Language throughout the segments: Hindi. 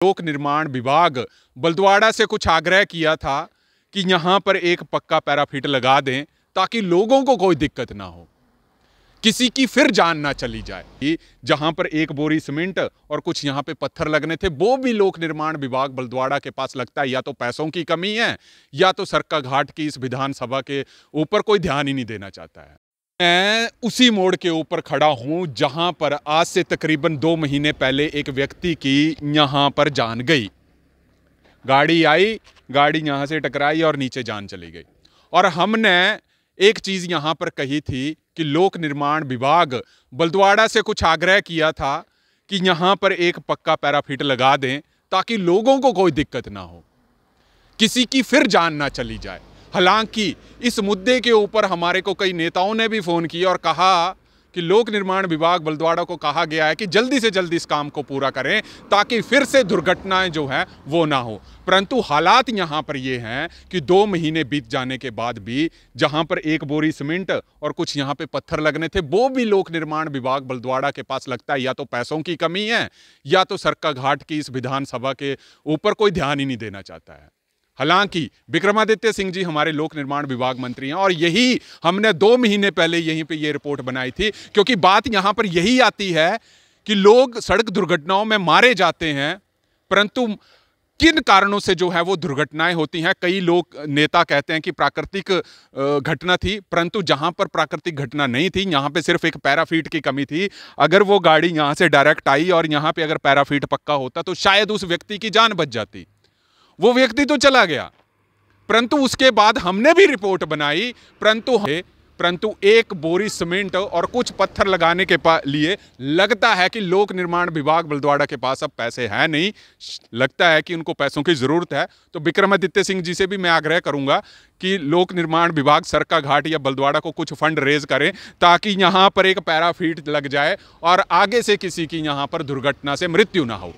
लोक निर्माण विभाग बलद्वाड़ा से कुछ आग्रह किया था कि यहां पर एक पक्का पैराफिट लगा दें ताकि लोगों को कोई दिक्कत ना हो, किसी की फिर जान ना चली जाए। जहां पर एक बोरी सीमेंट और कुछ यहां पे पत्थर लगने थे, वो भी लोक निर्माण विभाग बलद्वाड़ा के पास लगता है या तो पैसों की कमी है या तो सरका घाट की इस विधानसभा के ऊपर कोई ध्यान ही नहीं देना चाहता है। मैं उसी मोड़ के ऊपर खड़ा हूं जहां पर आज से तकरीबन 2 महीने पहले एक व्यक्ति की यहां पर जान गई। गाड़ी आई, गाड़ी यहां से टकराई और नीचे जान चली गई। और हमने एक चीज यहां पर कही थी कि लोक निर्माण विभाग बलद्वाड़ा से कुछ आग्रह किया था कि यहां पर एक पक्का पैराफिट लगा दें ताकि लोगों को कोई दिक्कत ना हो, किसी की फिर जान ना चली जाए। हालांकि इस मुद्दे के ऊपर हमारे को कई नेताओं ने भी फोन किया और कहा कि लोक निर्माण विभाग बलद्वाड़ा को कहा गया है कि जल्दी से जल्दी इस काम को पूरा करें ताकि फिर से दुर्घटनाएं जो है वो ना हो। परंतु हालात यहां पर ये हैं कि 2 महीने बीत जाने के बाद भी जहां पर एक बोरी सीमेंट और कुछ यहां पे पत्थर लगने थे, वो भी लोक निर्माण विभाग बलद्वाड़ा के पास लगता है या तो पैसों की कमी है या तो सरका घाट की इस विधानसभा के ऊपर कोई ध्यान ही नहीं देना चाहता है। हालांकि विक्रमादित्य सिंह जी हमारे लोक निर्माण विभाग मंत्री हैं और यही हमने 2 महीने पहले यहीं पे ये रिपोर्ट बनाई थी, क्योंकि बात यहां पर यही आती है कि लोग सड़क दुर्घटनाओं में मारे जाते हैं, परंतु किन कारणों से जो है वो दुर्घटनाएं होती हैं। कई लोग नेता कहते हैं कि प्राकृतिक घटना थी, परंतु जहां पर प्राकृतिक घटना नहीं थी, यहां पे सिर्फ एक पैराफीट की कमी थी। अगर वो गाड़ी यहां से डायरेक्ट आई और यहां पे अगर पैराफीट पक्का होता तो शायद उस व्यक्ति की जान बच जाती। वो व्यक्ति तो चला गया, परंतु उसके बाद हमने भी रिपोर्ट बनाई, परंतु एक बोरी सीमेंट और कुछ पत्थर लगाने के लिए लगता है कि लोक निर्माण विभाग बलद्वाड़ा के पास अब पैसे हैं नहीं, लगता है कि उनको पैसों की जरूरत है। तो विक्रमादित्य सिंह जी से भी मैं आग्रह करूंगा कि लोक निर्माण विभाग सरका घाट या बलद्वाड़ा को कुछ फंड रेज करें ताकि यहां पर एक पैराफीट लग जाए और आगे से किसी की यहां पर दुर्घटना से मृत्यु ना हो।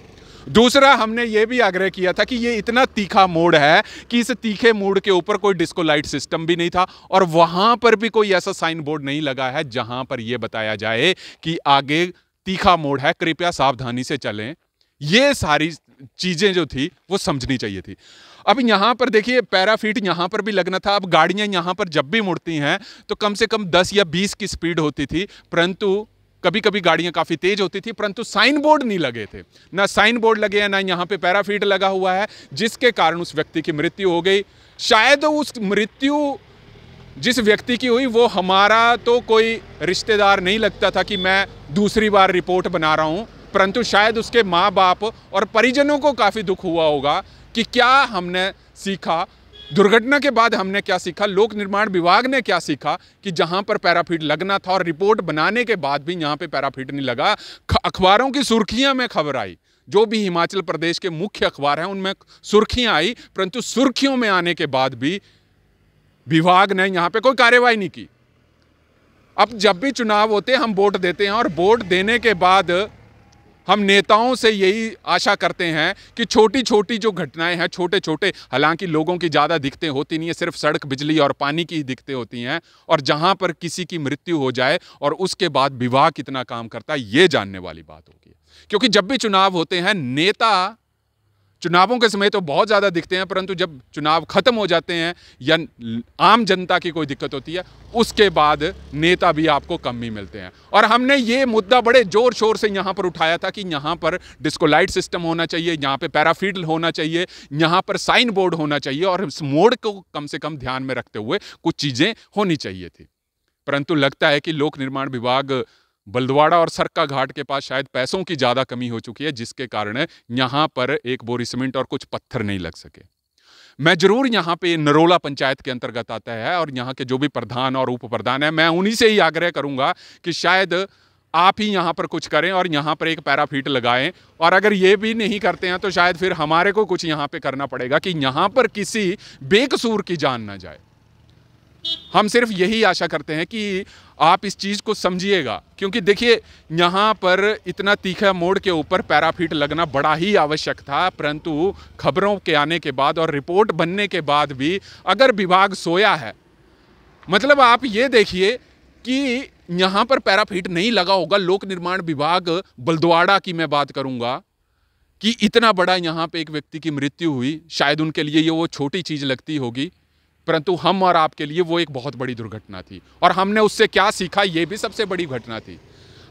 दूसरा, हमने ये भी आग्रह किया था कि ये इतना तीखा मोड़ है कि इस तीखे मोड़ के ऊपर कोई डिस्को लाइट सिस्टम भी नहीं था और वहां पर भी कोई ऐसा साइन बोर्ड नहीं लगा है जहां पर यह बताया जाए कि आगे तीखा मोड़ है, कृपया सावधानी से चलें। ये सारी चीजें जो थी वो समझनी चाहिए थी। अब यहां पर देखिए, पैराफीट यहां पर भी लगना था। अब गाड़ियां यहां पर जब भी मुड़ती हैं तो कम से कम 10 या 20 की स्पीड होती थी, परंतु कभी कभी गाड़ियां काफी तेज होती थी, परंतु साइन बोर्ड नहीं लगे थे। ना साइन बोर्ड लगे हैं, ना यहां पे पैराफीट लगा हुआ है, जिसके कारण उस व्यक्ति की मृत्यु हो गई। शायद उस मृत्यु जिस व्यक्ति की हुई वो हमारा तो कोई रिश्तेदार नहीं लगता था कि मैं दूसरी बार रिपोर्ट बना रहा हूं, परंतु शायद उसके माँ बाप और परिजनों को काफी दुख हुआ होगा कि क्या हमने सीखा, दुर्घटना के बाद हमने क्या सीखा, लोक निर्माण विभाग ने क्या सीखा कि जहां पर पैराफीट लगना था और रिपोर्ट बनाने के बाद भी यहां पे पैराफीट नहीं लगा। अखबारों की सुर्खियां में खबर आई, जो भी हिमाचल प्रदेश के मुख्य अखबार हैं उनमें सुर्खियां आई, परंतु सुर्खियों में आने के बाद भी विभाग ने यहां पे कोई कार्यवाही नहीं की। अब जब भी चुनाव होते हैं हम वोट देते हैं और वोट देने के बाद हम नेताओं से यही आशा करते हैं कि छोटी छोटी जो घटनाएं हैं, छोटे छोटे, हालांकि लोगों की ज़्यादा दिक्कतें होती नहीं है, सिर्फ सड़क, बिजली और पानी की ही दिक्कतें होती हैं, और जहां पर किसी की मृत्यु हो जाए और उसके बाद विभाग कितना काम करता है ये जानने वाली बात होगी। क्योंकि जब भी चुनाव होते हैं नेता चुनावों के समय तो बहुत ज़्यादा दिखते हैं, परंतु जब चुनाव खत्म हो जाते हैं या आम जनता की कोई दिक्कत होती है उसके बाद नेता भी आपको कम ही मिलते हैं। और हमने ये मुद्दा बड़े जोर शोर से यहाँ पर उठाया था कि यहाँ पर डिस्को लाइट सिस्टम होना चाहिए, यहाँ पे पैराफीट होना चाहिए, यहाँ पर साइन बोर्ड होना चाहिए और इस मोड़ को कम से कम ध्यान में रखते हुए कुछ चीज़ें होनी चाहिए थी। परंतु लगता है कि लोक निर्माण विभाग बलद्वाड़ा और सरका घाट के पास शायद पैसों की ज़्यादा कमी हो चुकी है, जिसके कारण यहाँ पर एक बोरी सीमेंट और कुछ पत्थर नहीं लग सके। मैं जरूर यहाँ पे नरोला पंचायत के अंतर्गत आता है और यहाँ के जो भी प्रधान और उप प्रधान है, मैं उन्हीं से ही आग्रह करूँगा कि शायद आप ही यहाँ पर कुछ करें और यहाँ पर एक पैराफीट लगाएं। और अगर ये भी नहीं करते हैं तो शायद फिर हमारे को कुछ यहाँ पे करना पड़ेगा कि यहाँ पर किसी बेकसूर की जान ना जाए। हम सिर्फ यही आशा करते हैं कि आप इस चीज़ को समझिएगा, क्योंकि देखिए यहाँ पर इतना तीखा मोड़ के ऊपर पैराफीट लगना बड़ा ही आवश्यक था, परंतु खबरों के आने के बाद और रिपोर्ट बनने के बाद भी अगर विभाग सोया है, मतलब आप ये देखिए कि यहाँ पर पैराफीट नहीं लगा होगा, लोक निर्माण विभाग बलद्वाड़ा की मैं बात करूँगा, कि इतना बड़ा यहाँ पे एक व्यक्ति की मृत्यु हुई, शायद उनके लिए ये वो छोटी चीज़ लगती होगी, परंतु हम और आपके लिए वो एक बहुत बड़ी दुर्घटना थी। और हमने उससे क्या सीखा, ये भी सबसे बड़ी घटना थी।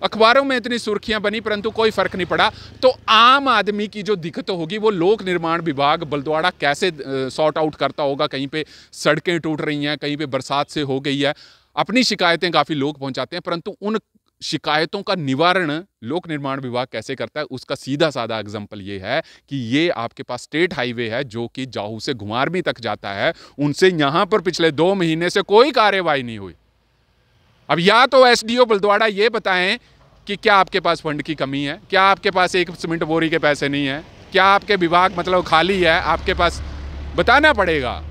अखबारों में इतनी सुर्खियां बनी परंतु कोई फर्क नहीं पड़ा। तो आम आदमी की जो दिक्कत होगी वो लोक निर्माण विभाग बलद्वाड़ा कैसे सॉर्ट आउट करता होगा। कहीं पे सड़कें टूट रही हैं, कहीं पे बरसात से हो गई है। अपनी शिकायतें काफ़ी लोग पहुंचाते हैं, परंतु उन शिकायतों का निवारण लोक निर्माण विभाग कैसे करता है, उसका सीधा साधा एग्जाम्पल ये है कि ये आपके पास स्टेट हाईवे है जो कि जाहू से घुमारवीं तक जाता है। उनसे यहाँ पर पिछले 2 महीने से कोई कार्यवाही नहीं हुई। अब या तो एसडीओ बलद्वाड़ा ये बताएं कि क्या आपके पास फंड की कमी है, क्या आपके पास एक सीमेंट बोरी के पैसे नहीं है, क्या आपके विभाग मतलब खाली है, आपके पास बताना पड़ेगा।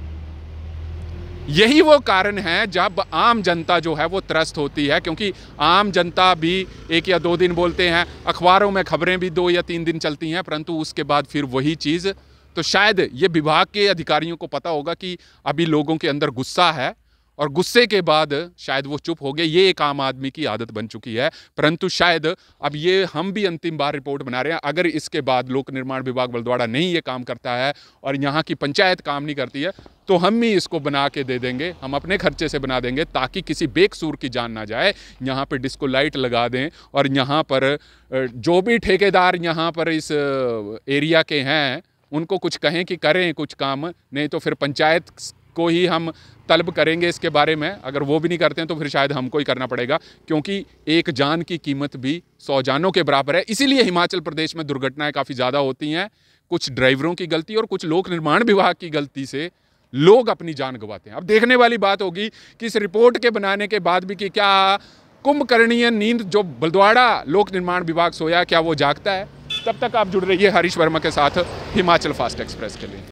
यही वो कारण है जब आम जनता जो है वो त्रस्त होती है, क्योंकि आम जनता भी 1 या 2 दिन बोलते हैं, अखबारों में खबरें भी 2 या 3 दिन चलती हैं, परंतु उसके बाद फिर वही चीज़। तो शायद ये विभाग के अधिकारियों को पता होगा कि अभी लोगों के अंदर गुस्सा है और गुस्से के बाद शायद वो चुप हो गए। ये एक आम आदमी की आदत बन चुकी है, परंतु शायद अब ये हम भी अंतिम बार रिपोर्ट बना रहे हैं। अगर इसके बाद लोक निर्माण विभाग बलद्वाड़ा नहीं ये काम करता है और यहाँ की पंचायत काम नहीं करती है, तो हम ही इसको बना के दे देंगे, हम अपने खर्चे से बना देंगे, ताकि किसी बेकसूर की जान ना जाए। यहाँ पर डिस्को लाइट लगा दें और यहाँ पर जो भी ठेकेदार यहाँ पर इस एरिया के हैं उनको कुछ कहें कि करें कुछ काम, नहीं तो फिर पंचायत को ही हम तलब करेंगे इसके बारे में। अगर वो भी नहीं करते हैं तो फिर शायद हमको ही करना पड़ेगा, क्योंकि एक जान की कीमत भी 100 जानों के बराबर है। इसीलिए हिमाचल प्रदेश में दुर्घटनाएं काफ़ी ज़्यादा होती हैं, कुछ ड्राइवरों की गलती और कुछ लोक निर्माण विभाग की गलती से लोग अपनी जान गंवाते हैं। अब देखने वाली बात होगी कि इस रिपोर्ट के बनाने के बाद भी कि क्या कुंभकर्णीय नींद जो बलद्वाड़ा लोक निर्माण विभाग सोया, क्या वो जागता है। तब तक आप जुड़ रहिए हरीश वर्मा के साथ हिमाचल फास्ट एक्सप्रेस के लिए।